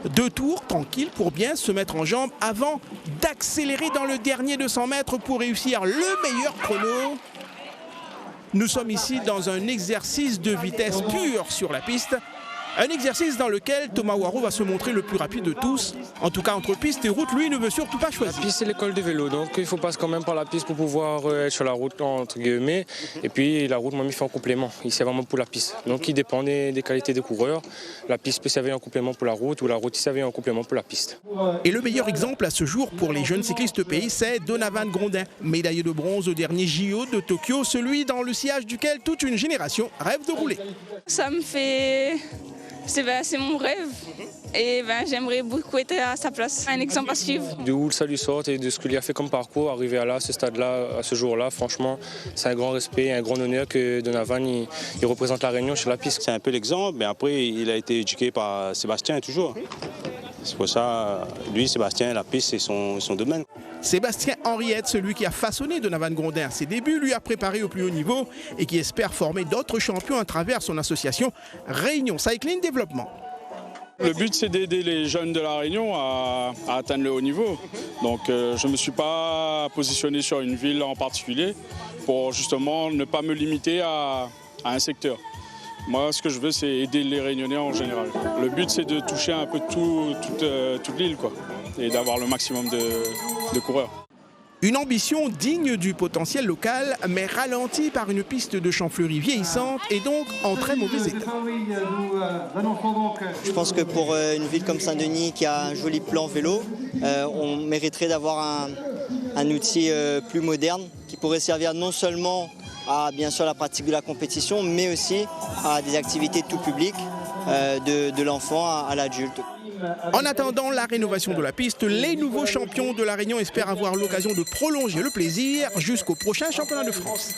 2 tours tranquilles pour bien se mettre en jambe avant d'accélérer dans le dernier 200 mètres pour réussir le meilleur chrono. Nous sommes ici dans un exercice de vitesse pure sur la piste. Un exercice dans lequel Thomas Waro va se montrer le plus rapide de tous. En tout cas, entre piste et route, lui, il ne veut surtout pas choisir. La piste, c'est l'école de vélo, donc il faut passer quand même par la piste pour pouvoir être sur la route, entre guillemets. Et puis la route, moi, il fait en complément. Il sert vraiment pour la piste. Donc il dépend des qualités des coureurs. La piste peut servir en complément pour la route ou la route servir en complément pour la piste. Et le meilleur exemple à ce jour pour les jeunes cyclistes pays, c'est Donavan Grondin, médaillé de bronze au dernier JO de Tokyo, celui dans le sillage duquel toute une génération rêve de rouler. Ça me fait... C'est mon rêve et j'aimerais beaucoup être à sa place, un exemple à suivre. De où ça lui sort et de ce qu'il a fait comme parcours, arriver à ce stade-là, à ce jour-là, franchement, c'est un grand respect, un grand honneur que Donavan il représente la Réunion sur la piste. C'est un peu l'exemple, mais après il a été éduqué par Sébastien toujours. C'est pour ça, lui, Sébastien, la piste, c'est son domaine. Sébastien Henriette, celui qui a façonné Donavan Grondin à ses débuts, lui a préparé au plus haut niveau et qui espère former d'autres champions à travers son association Réunion Cycling Développement. Le but, c'est d'aider les jeunes de la Réunion à atteindre le haut niveau. Donc je ne me suis pas positionné sur une ville en particulier pour justement ne pas me limiter à un secteur. Moi, ce que je veux, c'est aider les Réunionnais en général. Le but, c'est de toucher un peu toute l'île, quoi, et d'avoir le maximum de coureurs. Une ambition digne du potentiel local, mais ralentie par une piste de Champfleury vieillissante et donc en très mauvais état. Je pense que pour une ville comme Saint-Denis qui a un joli plan vélo, on mériterait d'avoir un outil plus moderne qui pourrait servir non seulement à bien sûr la pratique de la compétition, mais aussi à des activités tout public, de l'enfant à l'adulte. En attendant la rénovation de la piste, les nouveaux champions de la Réunion espèrent avoir l'occasion de prolonger le plaisir jusqu'au prochain championnat de France.